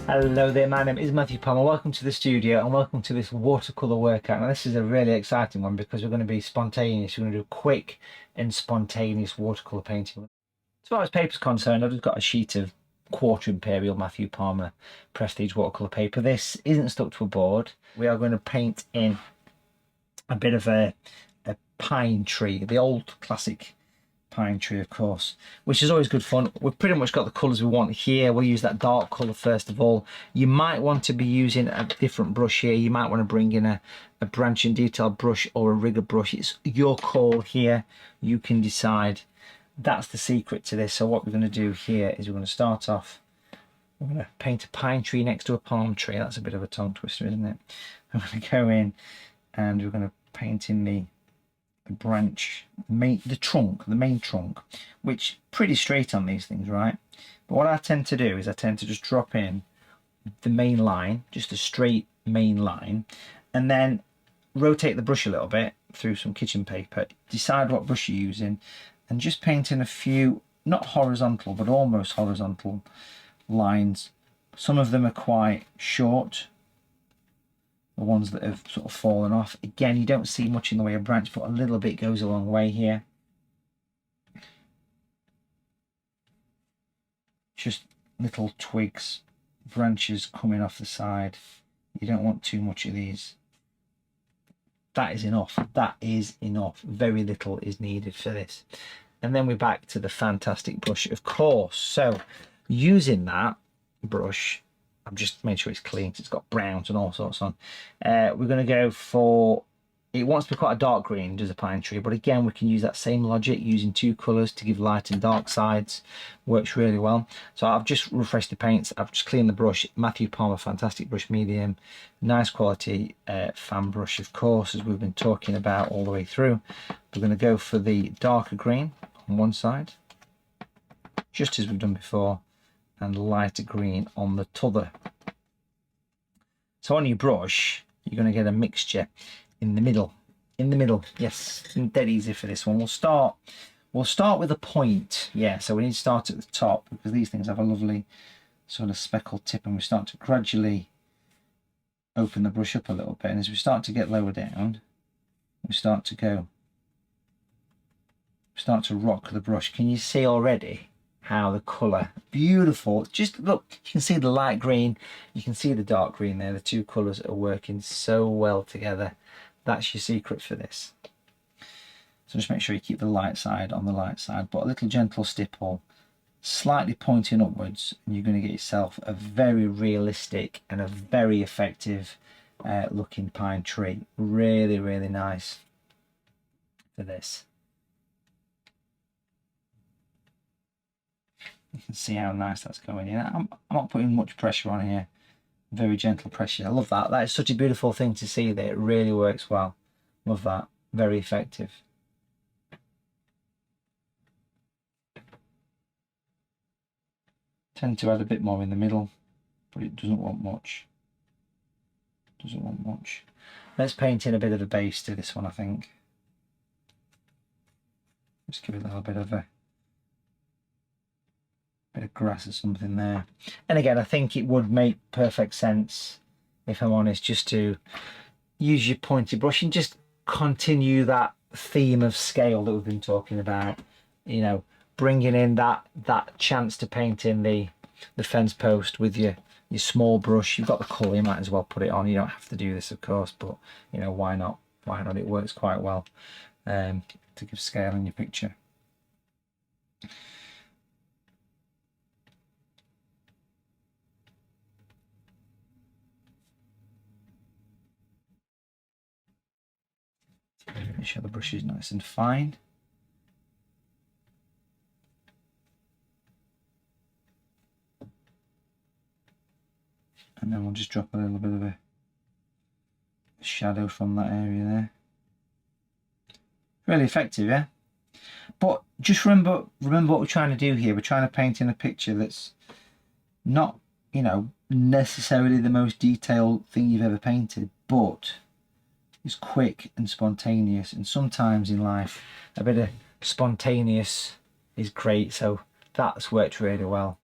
Hello there, my name is Matthew Palmer. Welcome to the studio and welcome to this watercolour workout. Now this is a really exciting one because we're going to be spontaneous. We're going to do quick and spontaneous watercolour painting. As far as paper's concerned, I've just got a sheet of Quarter Imperial Matthew Palmer Prestige watercolour paper. This isn't stuck to a board. We are going to paint in a bit of a pine tree, the old classic pine tree, of course, which is always good fun. We've pretty much got the colours we want here. We'll use that dark colour first of all. You might want to be using a different brush here. You might want to bring in a branch and detail brush or a rigger brush. It's your call here. You can decide. That's the secret to this. So what we're going to do here is we're going to start off. We're going to paint a pine tree next to a palm tree. That's a bit of a tongue twister, isn't it? I'm going to go in and we're going to paint in the branch, the main trunk, which pretty straight on these things, right? But what I tend to do is I tend to just drop in the main line, just a straight main line, and then rotate the brush a little bit through some kitchen paper, decide what brush you're using, and just paint in a few, not horizontal, but almost horizontal lines. Some of them are quite short, the ones that have sort of fallen off. Again, you don't see much in the way of branch, but a little bit goes a long way here. Just little twigs, branches coming off the side. You don't want too much of these. That is enough. That is enough. Very little is needed for this. And then we're back to the fantastic brush, of course. So using that brush, I've just made sure it's clean, it's got browns and all sorts on. We're going to go for, it wants to be quite a dark green, does a pine tree, but again we can use that same logic using two colours to give light and dark sides. Works really well. So I've just refreshed the paints, I've just cleaned the brush. Matthew Palmer fantastic brush, medium, nice quality fan brush, of course, as we've been talking about all the way through. We're going to go for the darker green on one side, just as we've done before, and lighter green on the t'other. So on your brush, you're going to get a mixture in the middle. In the middle, yes, dead easy for this one. We'll start with a point. Yeah, so we need to start at the top because these things have a lovely sort of speckled tip, and we start to gradually open the brush up a little bit. And as we start to get lower down, we start to rock the brush. Can you see already how the colour, beautiful, just look, you can see the light green, you can see the dark green there, the two colours are working so well together. That's your secret for this. So just make sure you keep the light side on the light side, but a little gentle stipple, slightly pointing upwards, and you're going to get yourself a very realistic and a very effective looking pine tree. Really, really nice for this. You can see how nice that's going in. I'm not putting much pressure on here. Very gentle pressure. I love that. That is such a beautiful thing to see that it really works well. Love that. Very effective. Tend to add a bit more in the middle, but it doesn't want much. Doesn't want much. Let's paint in a bit of a base to this one, I think. Just give it a little bit of grass or something there. And again, I think it would make perfect sense, if I'm honest, just to use your pointy brush and just continue that theme of scale that we've been talking about. You know, bringing in that chance to paint in the fence post with your small brush. You've got the colour, you might as well put it on. You don't have to do this, of course, but you know, why not? Why not? It works quite well to give scale in your picture. Make sure the brush is nice and fine. And then we'll just drop a little bit of a shadow from that area there. Really effective, yeah? But just remember what we're trying to do here. We're trying to paint in a picture that's not, you know, necessarily the most detailed thing you've ever painted, but is quick and spontaneous, and sometimes in life a bit of spontaneous is great, so that's worked really well.